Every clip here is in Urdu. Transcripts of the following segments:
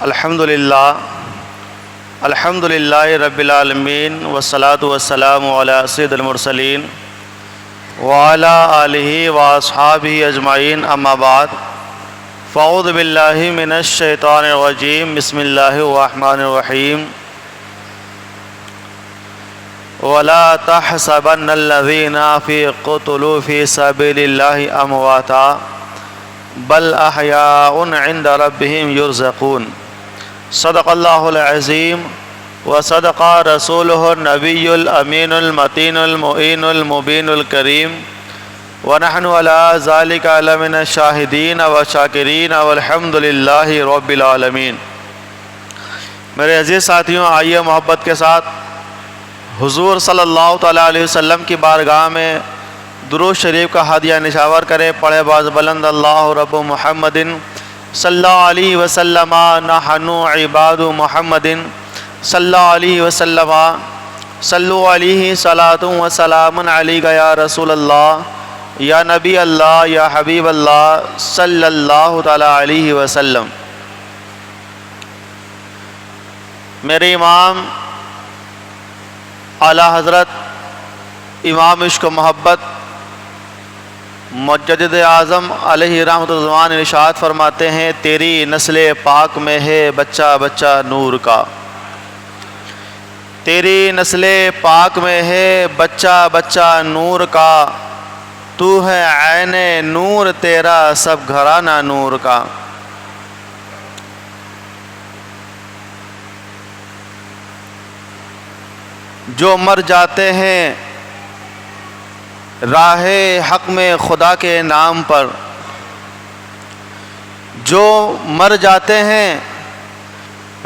الحمد للہ رب العالمین والصلاة والسلام علی سید المرسلین وعلی آلہ واصحابہ اجمعین اما بعد فاعوذ باللہ من الشیطان الرجیم بسم اللہ الرحمن الرحیم ولا تحسبن الذین قتلوا فی سبیل اللہ امواتا بل احیاء عند ربهم یرزقون صدق اللہ العظیم وصدق رسولہ النبی الامین المتین المعین المبین الکریم ونحن علی ذلک لمن الشاہدین والشاکرین والحمد للہ رب العالمین۔ میرے عزیز ساتھیوں، آئیے محبت کے ساتھ حضور صلی اللہ تعالیٰ علیہ وسلم کی بارگاہ میں درود شریف کا ہدیہ نشاور کریں۔ پڑھے باز بلند اللہ رب محمد صلی اللہ علیہ وسلم نحن عباد محمد صلی اللہ علیہ وسلم صلو علیہ صلاۃ و سلام علیک یا رسول اللہ یا نبی اللہ یا حبیب اللہ صلی اللہ تعالیٰ علیہ وسلم۔ میرے امام اعلیٰ حضرت امام عشق و محبت مجدد اعظم علیہ رحمۃ الزمان ارشاد فرماتے ہیں، تیری نسل پاک میں ہے بچہ بچہ نور کا، تیری نسل پاک میں ہے بچہ بچہ نور کا، تو ہے عین نور تیرا سب گھرانہ نور کا۔ جو مر جاتے ہیں راہ حق میں خدا کے نام پر، جو مر جاتے ہیں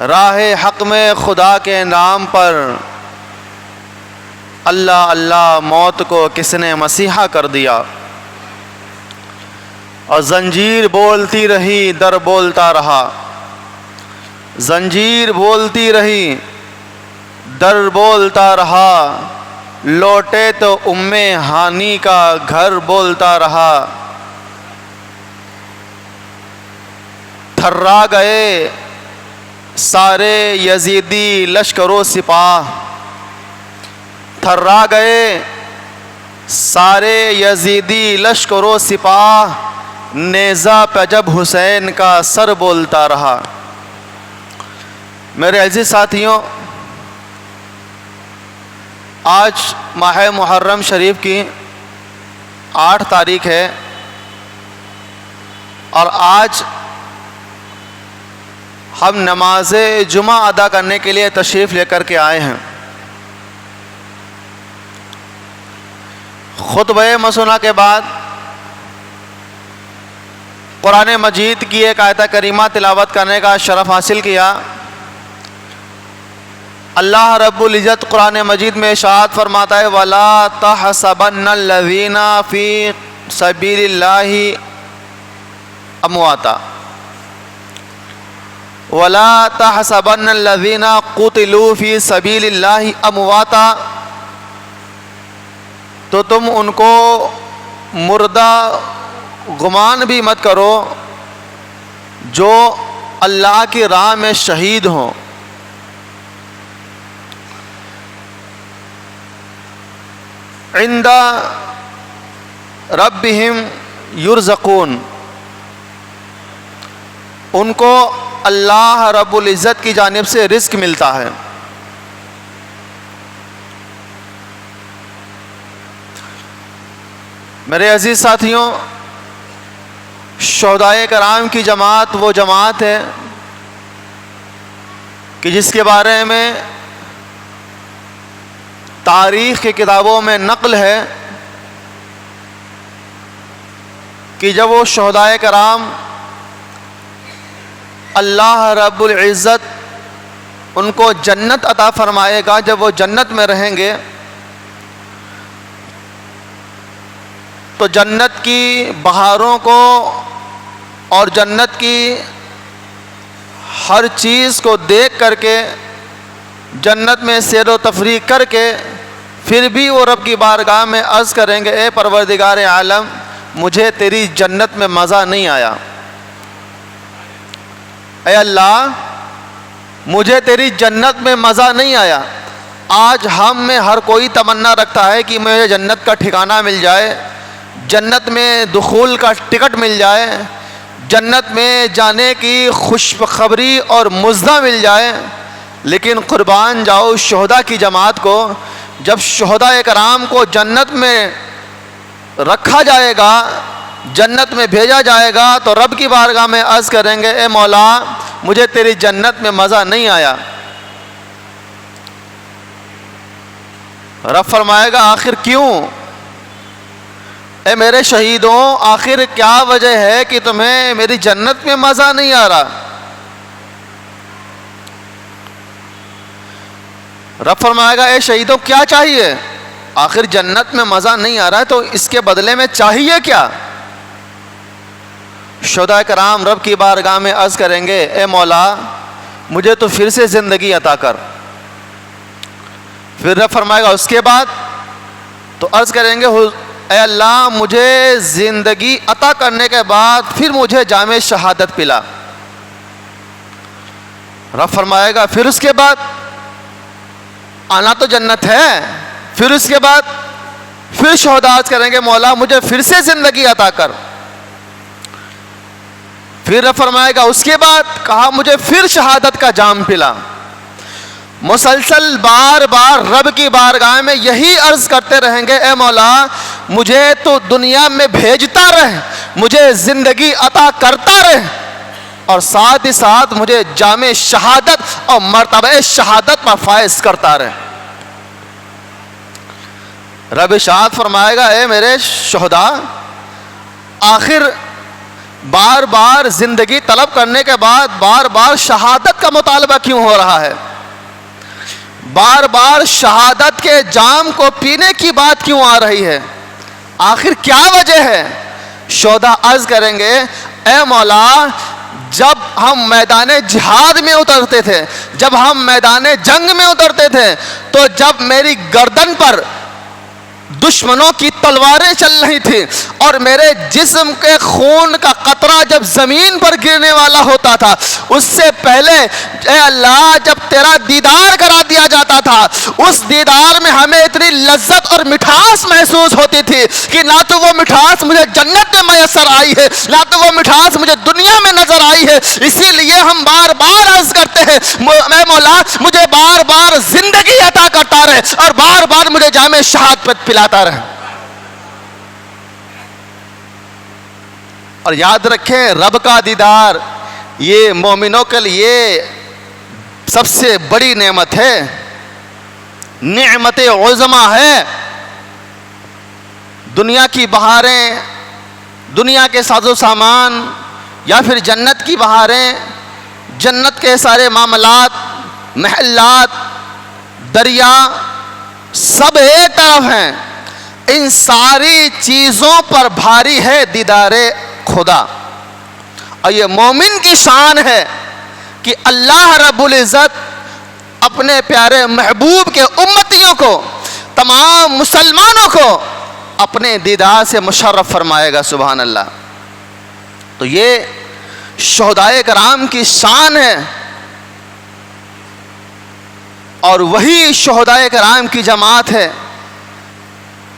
راہ حق میں خدا کے نام پر، اللہ اللہ موت کو کس نے مسیحا کر دیا، اور زنجیر بولتی رہی در بولتا رہا، زنجیر بولتی رہی در بولتا رہا، لوٹے تو ام ہانی کا گھر بولتا رہا، تھرا گئے سارے یزیدی لشکر و سپاہ، تھرا گئے سارے یزیدی لشکر و سپاہ، نیزہ پہ جب حسین کا سر بولتا رہا۔ میرے عزیز ساتھیوں، آج ماہ محرم شریف کی 8 تاریخ ہے، اور آج ہم نماز جمعہ ادا کرنے کے لیے تشریف لے کر کے آئے ہیں۔ خطبہ مسنہ کے بعد قرآن مجید کی ایک آیت کریمہ تلاوت کرنے کا شرف حاصل کیا۔ اللہ رب العزت قرآن مجید میں ارشاد فرماتا ہے، وَلَا تَحْسَبَنَّ الَّذِينَ فِي سَبِيلِ اللَّهِ أَمْوَاتًا وَلَا تَحْسَبَنَّ الَّذِينَ قُتِلُوا فِي سَبِيلِ اللَّهِ أَمْوَاتًا، تو تم ان کو مردہ گمان بھی مت کرو جو اللہ کی راہ میں شہید ہوں، عند ربهم یرزقون، ان کو اللہ رب العزت کی جانب سے رزق ملتا ہے۔ میرے عزیز ساتھیوں، شہدائے کرام کی جماعت وہ جماعت ہے کہ جس کے بارے میں تاریخ کی کتابوں میں نقل ہے کہ جب وہ شہدائے کرام اللہ رب العزت ان کو جنت عطا فرمائے گا، جب وہ جنت میں رہیں گے تو جنت کی بہاروں کو اور جنت کی ہر چیز کو دیکھ کر کے، جنت میں سیر و تفریح کر کے، پھر بھی وہ رب کی بارگاہ میں عرض کریں گے، اے پروردگار عالم، مجھے تیری جنت میں مزہ نہیں آیا، اے اللہ مجھے تیری جنت میں مزہ نہیں آیا. آج ہم میں ہر کوئی تمنا رکھتا ہے کہ مجھے جنت کا ٹھکانہ مل جائے, جنت میں دخول کا ٹکٹ مل جائے, جنت میں جانے کی خوشخبری اور مزدہ مل جائے. لیکن قربان جاؤ شہداء کی جماعت کو, جب شہداء کرام کو جنت میں رکھا جائے گا, جنت میں بھیجا جائے گا, تو رب کی بارگاہ میں عرض کریں گے اے مولا مجھے تیری جنت میں مزہ نہیں آیا. رب فرمائے گا آخر کیوں؟ اے میرے شہیدوں آخر کیا وجہ ہے کہ تمہیں میری جنت میں مزہ نہیں آ رہا؟ رب فرمائے گا اے شہیدوں کیا چاہیے؟ آخر جنت میں مزہ نہیں آ رہا ہے تو اس کے بدلے میں چاہیے کیا؟ شہداء کرام رب کی بارگاہ میں عرض کریں گے اے مولا مجھے تو پھر سے زندگی عطا کر. پھر رب فرمائے گا اس کے بعد؟ تو عرض کریں گے اے اللہ مجھے زندگی عطا کرنے کے بعد پھر مجھے جام شہادت پلا. رب فرمائے گا پھر اس کے بعد؟ آنا تو جنت ہے. پھر اس کے بعد پھر شہداء عرض کریں گے مولا مجھے پھر سے زندگی عطا کر. پھر رب فرمائے گا اس کے بعد؟ کہا مجھے پھر شہادت کا جام پلا. مسلسل بار بار رب کی بارگاہ میں یہی عرض کرتے رہیں گے اے مولا مجھے تو دنیا میں بھیجتا رہ, مجھے زندگی عطا کرتا رہ, اور ساتھ ہی ساتھ مجھے جام شہادت اور مرتبہ شہادت پر فائز کرتا رہے. رب ارشاد فرمائے گا اے میرے شہداء آخر بار بار زندگی طلب کرنے کے بعد بار بار شہادت کا مطالبہ کیوں ہو رہا ہے؟ بار بار شہادت کے جام کو پینے کی بات کیوں آ رہی ہے؟ آخر کیا وجہ ہے؟ شہداء عرض کریں گے اے مولا جب ہم میدان جہاد میں اترتے تھے, جب ہم میدان جنگ میں اترتے تھے, تو جب میری گردن پر دشمنوں کی تلواریں چل رہی تھی اور میرے جسم کے خون کا قطرہ جب زمین پر گرنے والا ہوتا تھا, اس سے پہلے اے اللہ جب تیرا دیدار کرا دیا جاتا تھا, اس دیدار میں ہمیں اتنی لذت اور مٹھاس محسوس ہوتی تھی کہ نہ تو وہ مٹھاس مجھے جنت میں میسر آئی ہے, نہ تو وہ مٹھاس مجھے دنیا میں نظر آئی ہے. اسی لیے ہم بار بار عرض کرتے ہیں اے مولا مجھے بار بار زندگی عطا کرتا رہے اور بار بار مجھے جام شہادت پلاتا رہے. اور یاد رکھیں رب کا دیدار یہ مومنوں کے لیے سب سے بڑی نعمت ہے, نعمت عظمی ہے. دنیا کی بہاریں, دنیا کے ساز و سامان یا پھر جنت کی بہاریں, جنت کے سارے معاملات, محلات, دریا سب ایک طرف ہیں. ان ساری چیزوں پر بھاری ہے دیدار خدا. اور یہ مومن کی شان ہے کہ اللہ رب العزت اپنے پیارے محبوب کے امتیوں کو, تمام مسلمانوں کو اپنے دیدار سے مشرف فرمائے گا. سبحان اللہ. تو یہ شہداء کرام کی شان ہے, اور وہی شہداء کرام کی جماعت ہے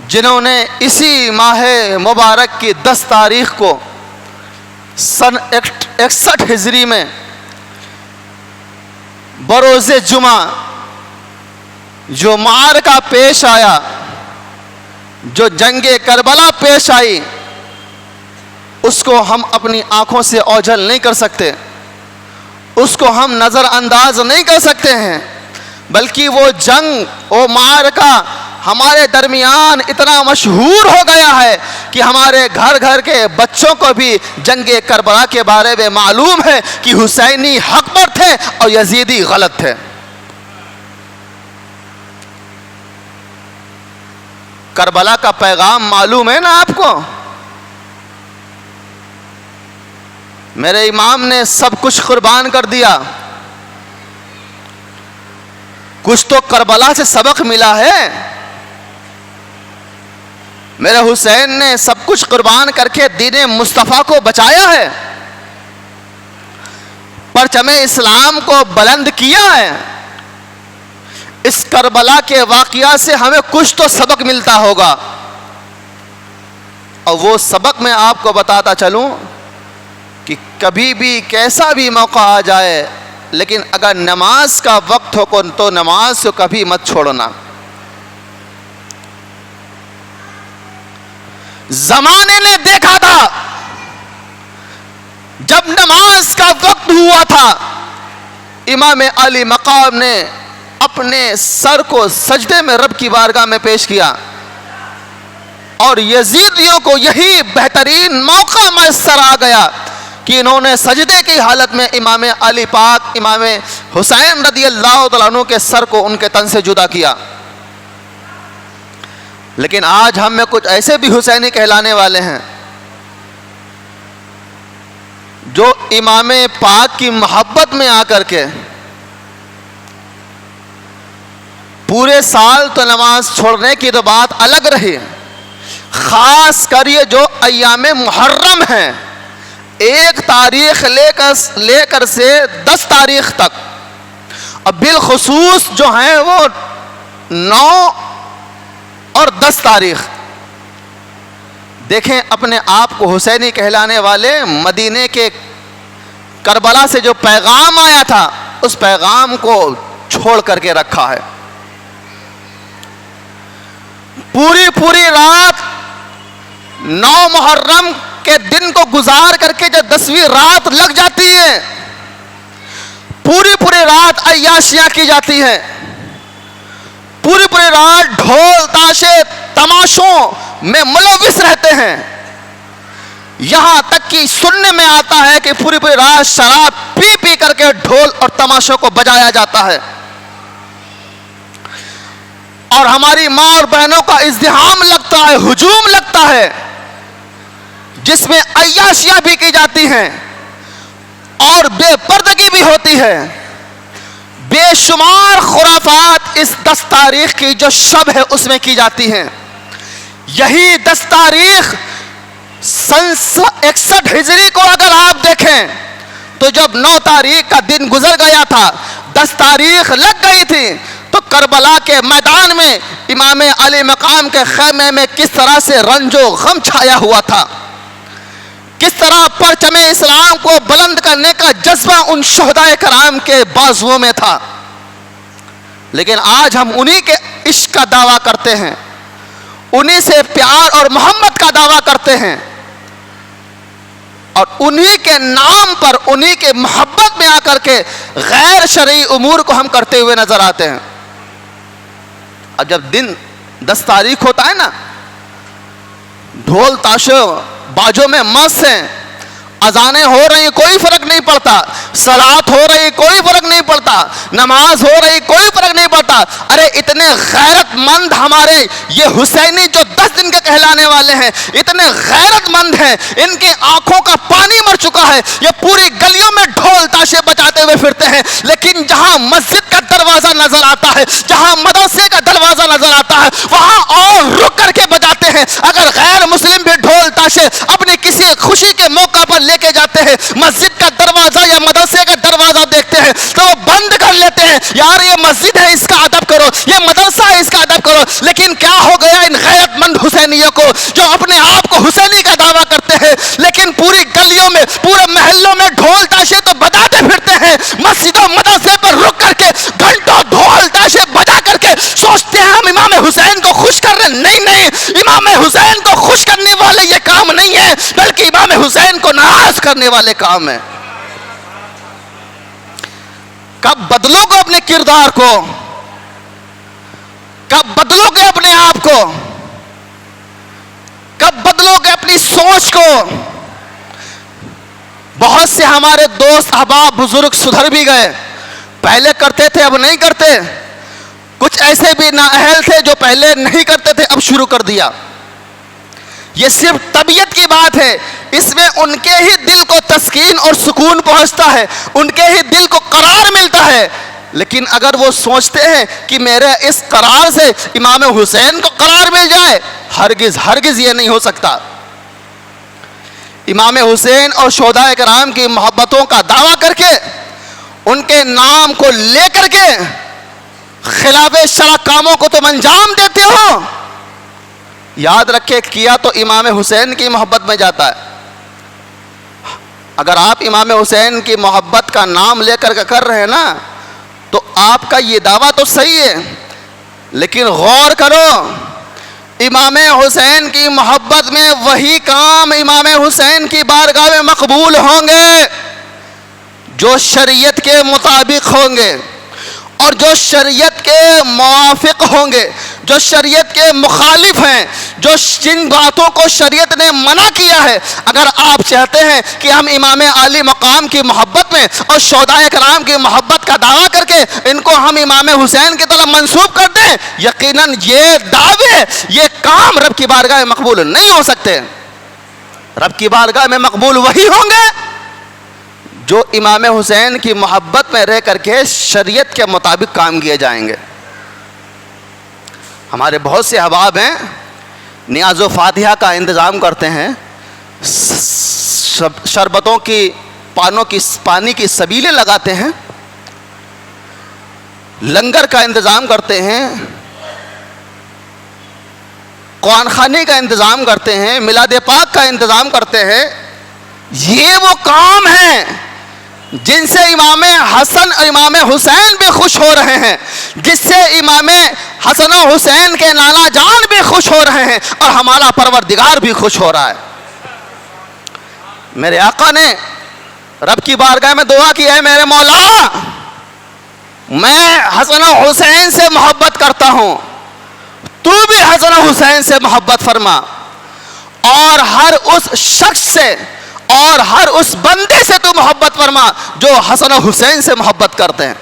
جنہوں نے اسی ماہ مبارک کی 10 تاریخ کو سن 61 ہجری میں بروز جمعہ جو معرکہ پیش آیا, جو جنگ کربلا پیش آئی, اس کو ہم اپنی آنکھوں سے اوجھل نہیں کر سکتے, اس کو ہم نظر انداز نہیں کر سکتے ہیں, بلکہ وہ جنگ, وہ معرکہ ہمارے درمیان اتنا مشہور ہو گیا ہے کہ ہمارے گھر گھر کے بچوں کو بھی جنگ کربلا کے بارے میں معلوم ہے کہ حسینی حق پر تھے اور یزیدی غلط تھے. کربلا کا پیغام معلوم ہے نا آپ کو؟ میرے امام نے سب کچھ قربان کر دیا, کچھ تو کربلا سے سبق ملا ہے. میرے حسین نے سب کچھ قربان کر کے دین مصطفیٰ کو بچایا ہے. پرچم اسلام کو بلند کیا ہے، اس کربلا کے واقعہ سے ہمیں کچھ تو سبق ملتا ہوگا. اور وہ سبق میں آپ کو بتاتا چلوں کہ کبھی بھی کیسا بھی موقع آ جائے، لیکن اگر نماز کا وقت ہو تو نماز کو کبھی مت چھوڑنا. زمانے نے دیکھا تھا جب نماز کا وقت ہوا تھا، امام علی مقام نے اپنے سر کو سجدے میں رب کی بارگاہ میں پیش کیا، اور یزیدیوں کو یہی بہترین موقع میسر آ گیا کہ انہوں نے سجدے کی حالت میں امام علی پاک، امام حسین رضی اللہ تعالیٰ عنہ کے سر کو ان کے تن سے جدا کیا. لیکن آج ہم میں کچھ ایسے بھی حسینی کہلانے والے ہیں جو امام پاک کی محبت میں آ کر کے پورے سال تو نماز چھوڑنے کی تو بات الگ رہی، خاص کر یہ جو ایام محرم ہیں، 1 تاریخ لے کر سے 10 تاریخ تک، اور بالخصوص جو ہیں وہ 9 اور 10 تاریخ. دیکھیں اپنے آپ کو حسینی کہلانے والے مدینے کے کربلا سے جو پیغام آیا تھا اس پیغام کو چھوڑ کر کے رکھا ہے. پوری رات 9 محرم کے دن کو گزار کر کے جب 10ویں رات لگ جاتی ہے، پوری رات عیاشیاں کی جاتی ہیں، پوری رات ڈھول تاشے تماشوں میں ملوث رہتے ہیں. یہاں تک کہ سننے میں آتا ہے کہ پوری رات شراب پی کر کے ڈھول اور تماشوں کو بجایا جاتا ہے، اور ہماری ماں اور بہنوں کا ازدحام لگتا ہے، ہجوم لگتا ہے، جس میں عیاشیاں بھی کی جاتی ہیں اور بے پردگی بھی ہوتی ہے. بے شمار خرافات اس 10 تاریخ کی جو شب ہے اس میں کی جاتی ہیں. یہی 10 تاریخ سن 61 ہجری کو اگر آپ دیکھیں تو جب 9 تاریخ کا دن گزر گیا تھا، 10 تاریخ لگ گئی تھی، تو کربلا کے میدان میں امام علی مقام کے خیمے میں کس طرح سے رنج و غم چھایا ہوا تھا، کس طرح پرچم اسلام کو بلند کرنے کا جذبہ ان شہداء کرام کے بازوؤں میں تھا. لیکن آج ہم انہی کے عشق کا دعویٰ کرتے ہیں، انہی سے پیار اور محبت کا دعویٰ کرتے ہیں، اور انہی کے نام پر، انہی کے محبت میں آ کر کے غیر شرعی امور کو ہم کرتے ہوئے نظر آتے ہیں. اب جب دن 10 تاریخ ہوتا ہے نا، ڈھول تاشوں باجوں میں مست ہیں، اذانیں ہو رہی کوئی فرق نہیں پڑتا، صلات ہو رہی کوئی فرق نہیں پڑتا، نماز ہو رہی کوئی فرق نہیں پڑتا. ارے اتنے غیرت مند ہمارے یہ حسینی جو 10 دن کے کہلانے والے ہیں، اتنے غیرت مند ہیں، ان کے آنکھوں کا پانی مر چکا ہے. یہ پوری گلیوں میں ڈھول تاشے بجاتے ہوئے پھرتے ہیں، لیکن جہاں مسجد کا دروازہ نظر آتا ہے، جہاں مدرسے کا دروازہ نظر آتا ہے، وہاں اور رک کر کے بجاتے ہیں. اگر غیر مسلم بھی ڈھول تاشے اپنی کسی خوشی کے موقع پر لے کے جاتے ہیں، مسجد کا دروازہ یا مدرسے کا دروازہ دیکھتے ہیں تو وہ بند کر لیتے ہیں. یار یہ مسجد ہے، اس کا ادب کرو، یہ مدرسہ ہے، اس کا ادب کرو. لیکن کیا ہو گیا ان غیرت مند حسینیوں کو جو اپنے آپ کو حسینی کا دعویٰ کرتے ہیں، لیکن پوری گلیوں میں، پورے محلوں میں ڈھول تاشے تو بجاتے پھرتے ہیں، مسجدوں مدرسے پر رک کر کے گھنٹوں ڈھول تاشے بجا کر کے سوچتے ہیں ہم امام حسین کو خوش کر رہے ہیں. نہیں، امام حسین کو خوش کرنے والے یہ کام نہیں ہے، بلکہ امام حسین کو ناراض کرنے والے کام ہے. کب بدلو گے اپنے کردار کو؟ کب بدلو گے اپنے آپ کو؟ کب بدلو گے اپنی سوچ کو؟ بہت سے ہمارے دوست احباب بزرگ سدھر بھی گئے، پہلے کرتے تھے اب نہیں کرتے. کچھ ایسے بھی نااہل تھے جو پہلے نہیں کرتے تھے اب شروع کر دیا. یہ صرف طبیعت کی بات ہے، اس میں ان کے ہی دل کو تسکین اور سکون پہنچتا ہے، ان کے ہی دل کو قرار ملتا ہے. لیکن اگر وہ سوچتے ہیں کہ میرے اس قرار سے امام حسین کو قرار مل جائے، ہرگز یہ نہیں ہو سکتا. امام حسین اور شہداء کرام کی محبتوں کا دعویٰ کر کے ان کے نام کو لے کر کے خلاف شرع کاموں کو تم انجام دیتے ہو. یاد رکھے کیا تو امام حسین کی محبت میں جاتا ہے. اگر آپ امام حسین کی محبت کا نام لے کر رہے ہیں نا تو آپ کا یہ دعویٰ تو صحیح ہے, لیکن غور کرو امام حسین کی محبت میں وہی کام امام حسین کی بارگاہ میں مقبول ہوں گے جو شریعت کے مطابق ہوں گے اور جو شریعت کے موافق ہوں گے. جو شریعت کے مخالف ہیں, جو جن باتوں کو شریعت نے منع کیا ہے, اگر آپ چاہتے ہیں کہ ہم امام عالی مقام کی محبت میں اور شہداء کرام کی محبت کا دعویٰ کر کے ان کو ہم امام حسین کی طرف منسوب کر دیں, یقیناً یہ دعوے, یہ کام رب کی بارگاہ میں مقبول نہیں ہو سکتے. رب کی بارگاہ میں مقبول وہی ہوں گے جو امام حسین کی محبت میں رہ کر کے شریعت کے مطابق کام کیے جائیں گے. ہمارے بہت سے احباب ہیں نیاز و فاتحہ کا انتظام کرتے ہیں, شربتوں کی پانی کی سبیلیں لگاتے ہیں, لنگر کا انتظام کرتے ہیں, قرآن خوانی کا انتظام کرتے ہیں, میلاد پاک کا انتظام کرتے ہیں. یہ وہ کام ہیں جن سے امام حسن اور امام حسین بھی خوش ہو رہے ہیں, جس سے امام حسن و حسین کے نانا جان بھی خوش ہو رہے ہیں اور ہمارا پروردگار بھی خوش ہو رہا ہے. میرے آقا نے رب کی بارگاہ میں دعا کی ہے, میرے مولا میں حسن و حسین سے محبت کرتا ہوں, تو بھی حسن و حسین سے محبت فرما, اور ہر اس شخص سے اور ہر اس بندے سے تو محبت فرما جو حسن و حسین سے محبت کرتے ہیں.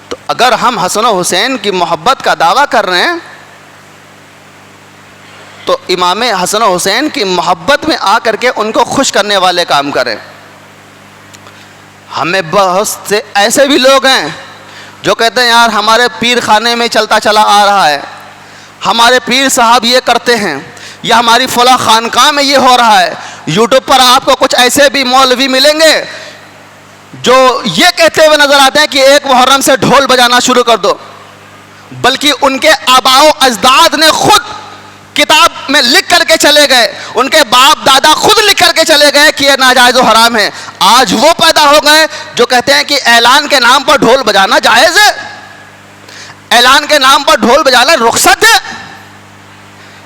تو اگر ہم حسن و حسین کی محبت کا دعویٰ کر رہے ہیں تو امام حسن و حسین کی محبت میں آ کر کے ان کو خوش کرنے والے کام کریں. ہمیں بہت سے ایسے بھی لوگ ہیں جو کہتے ہیں یار ہمارے پیر خانے میں چلتا چلا آ رہا ہے, ہمارے پیر صاحب یہ کرتے ہیں, یا ہماری فلاں خانقاہ میں یہ ہو رہا ہے. یوٹیوب پر آپ کو کچھ ایسے بھی مولوی ملیں گے جو یہ کہتے ہوئے نظر آتے ہیں کہ ایک محرم سے ڈھول بجانا شروع کر دو, بلکہ ان کے آباء و اجداد نے خود کتاب میں لکھ کر کے چلے گئے, ان کے باپ دادا خود لکھ کر کے چلے گئے کہ یہ ناجائز و حرام ہے. آج وہ پیدا ہو گئے جو کہتے ہیں کہ اعلان کے نام پر ڈھول بجانا جائز ہے, اعلان کے نام پر ڈھول بجانا رخصت ہے.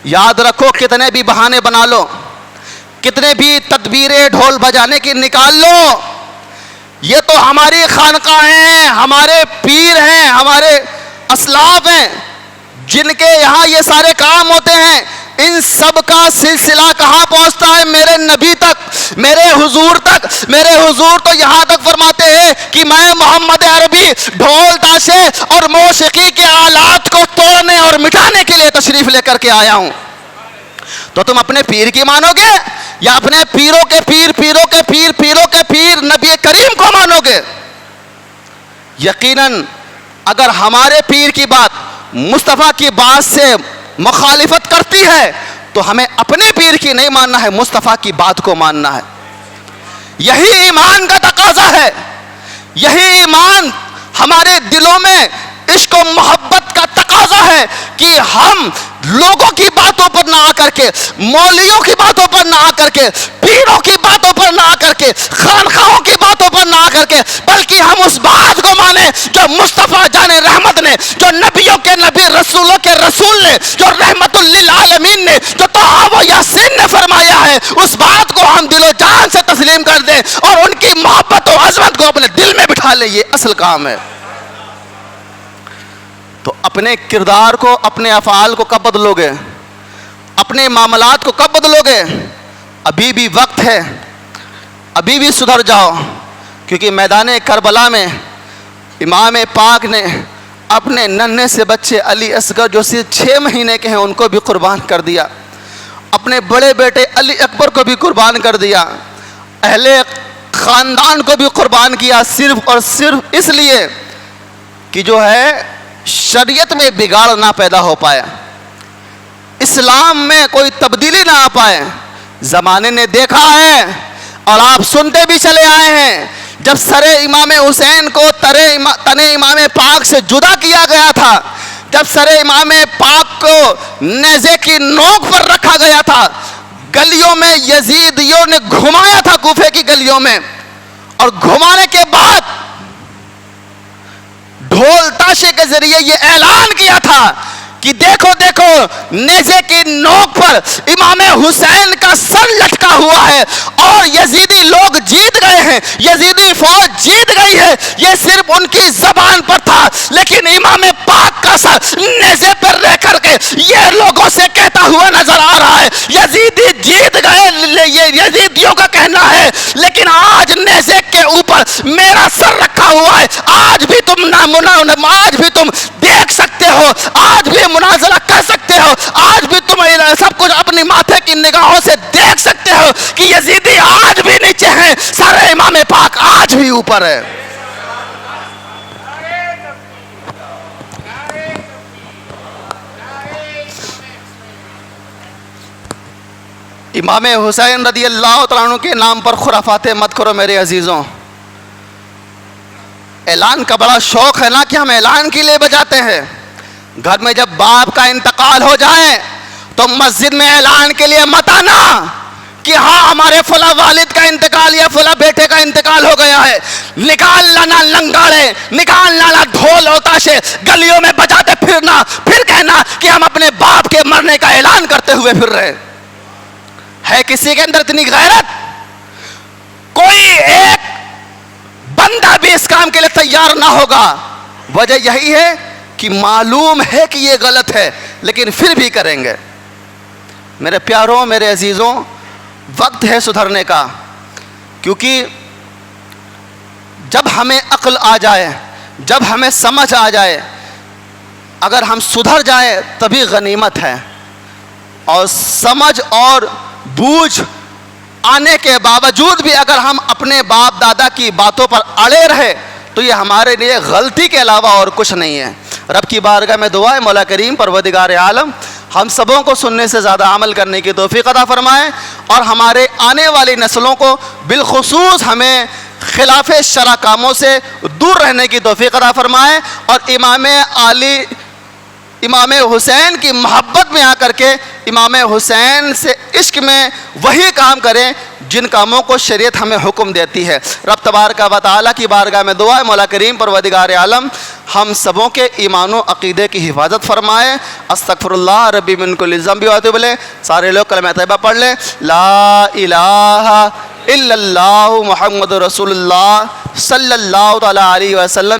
یاد رکھو کتنے بھی بہانے بنا لو, کتنے بھی تدبیریں ڈھول بجانے کی نکال لو, یہ تو ہماری خانقاہ ہیں, ہمارے پیر ہیں, ہمارے اسلاف ہیں جن کے یہاں یہ سارے کام ہوتے ہیں. ان سب کا سلسلہ کہاں پہنچتا ہے؟ میرے نبی تک, میرے حضور تک. میرے حضور تو یہاں تک فرماتے ہیں کہ میں محمد عربی ڈھول تاشے اور موسیقی کے آلات کو توڑنے اور مٹانے کے لیے تشریف لے کر کے آیا ہوں. تو تم اپنے پیر کی مانو گے یا اپنے پیروں کے پیر, پیروں کے پیر, پیروں کے پیر نبی کریم کو مانو گے؟ یقیناً اگر ہمارے پیر کی بات مصطفیٰ کی بات سے مخالفت کرتی ہے تو ہمیں اپنے پیر کی نہیں ماننا ہے, مصطفیٰ کی بات کو ماننا ہے. یہی ایمان کا تقاضا ہے, یہی ایمان ہمارے دلوں میں عشق و محبت کا تقاضا ہے کہ ہم لوگوں کی باتوں پر نہ آ کر کے, مولویوں کی باتوں پر نہ آ کر کے, پیروں کی باتوں پر نہ آ کر کے, خانقاہوں کی باتوں پر نہ آ کر کے, بلکہ ہم اس بات کو مانیں جو مصطفیٰ جان رحمت نے, جو نبیوں کے نبی, رسولوں کے رسول نے, جو رحمت للعالمین نے, جو طہ و یاسین نے فرمایا ہے, اس بات کو ہم دل و جان سے تسلیم کر دیں اور ان کی محبت و عظمت کو اپنے دل میں بٹھا لیں. یہ اصل کام ہے. تو اپنے کردار کو, اپنے افعال کو کب بدلو گے؟ اپنے معاملات کو کب بدلو گے؟ ابھی بھی وقت ہے, ابھی بھی سدھر جاؤ, کیونکہ میدان کربلا میں امام پاک نے اپنے ننھے سے بچے علی اصغر جو صرف 6 مہینے کے ہیں ان کو بھی قربان کر دیا, اپنے بڑے بیٹے علی اکبر کو بھی قربان کر دیا, اہل خاندان کو بھی قربان کیا, صرف اور صرف اس لیے کہ جو ہے شریعت میں بگاڑ نہ پیدا ہو پائے, اسلام میں کوئی تبدیلی نہ آ پائے, زمانے نے دیکھا ہے اور آپ سنتے بھی چلے آئے ہیں، جب سر امام حسین کو تن امام پاک سے جدا کیا گیا تھا، جب سر امام پاک کو نیزے کی نوک پر رکھا گیا تھا، گلیوں میں یزیدیوں نے گھمایا تھا کوفے کی گلیوں میں، اور گھمانے کے بعد ڈھول تاشے کے ذریعے یہ اعلان کیا تھا کہ دیکھو دیکھو نیزے کی نوک پر امام حسین کا سر لٹکا ہوا ہے اور یزیدی لوگ جیت گئے ہیں، یزیدی فوج جیت گئی ہے، یہ صرف ان کی زبان پر تھا، لیکن امام پاک کا سر نیزے پر رہ کر کے یہ لوگوں سے کہتا ہوا نظر آ رہا ہے یزیدی جیت گئے، یہ یزیدیوں کا کہنا ہے، لیکن آج نیزے کے اوپر میرا سر رکھا ہوا ہے، آج بھی تم دیکھ سکتے ہو، آج بھی مناظرہ کر سکتے ہو، آج بھی تم سب کچھ اپنی ماتھے کی نگاہوں سے دیکھ سکتے ہو کہ یزیدی آج بھی نیچے ہیں، سارے امام پاک آج بھی اوپر ہے۔ امام حسین رضی اللہ تعالیٰ عنہ کے نام پر خرافات مت کرو میرے عزیزوں۔ اعلان کا بڑا شوق ہے نا کہ ہم اعلان کے لیے بجاتے ہیں، گھر میں جب باپ کا انتقال ہو جائے تو مسجد میں اعلان کے لیے مت آنا کہ ہاں ہمارے فلاں والد کا انتقال یا فلاں بیٹے کا انتقال ہو گیا ہے، نکال لانا لنگاڑے، نکال لانا ڈھول اور تاشے، گلیوں میں بجاتے پھرنا، پھر کہنا کہ ہم اپنے باپ کے مرنے کا اعلان کرتے ہوئے پھر رہے۔ ہے کسی کے اندر اتنی غیرت؟ کوئی ایک بندہ بھی اس کام کے لیے تیار نہ ہوگا۔ وجہ یہی ہے کہ معلوم ہے کہ یہ غلط ہے لیکن پھر بھی کریں گے۔ میرے پیاروں، میرے عزیزوں، وقت ہے سدھرنے کا، کیونکہ جب ہمیں عقل آ جائے، جب ہمیں سمجھ آ جائے، اگر ہم سدھر جائیں تبھی غنیمت ہے، اور سمجھ اور بوجھ آنے کے باوجود بھی اگر ہم اپنے باپ دادا کی باتوں پر اڑے رہے تو یہ ہمارے لیے غلطی کے علاوہ اور کچھ نہیں ہے۔ رب کی بارگاہ میں دعا ہے مولا کریم پروردگار عالم ہم سبوں کو سننے سے زیادہ عمل کرنے کی توفیق عطا فرمائے، اور ہمارے آنے والی نسلوں کو بالخصوص ہمیں خلاف شرع کاموں سے دور رہنے کی توفیق عطا فرمائے، اور امام حسین کی محبت میں آ کر کے امام حسین سے عشق میں وہی کام کریں جن کاموں کو شریعت ہمیں حکم دیتی ہے۔ رب تبارک و تعالیٰ کی بارگاہ میں دعا ہے مولا کریم پروردگار عالم ہم سبوں کے ایمان و عقیدے کی حفاظت فرمائے۔ استغفر اللہ ربی من کل ذنب و اتوب الیہ۔ سارے لوگ کلمہ طیبہ پڑھ لیں، لا الہ الا اللہ محمد رسول اللہ صلی اللہ تعالیٰ علیہ وسلم۔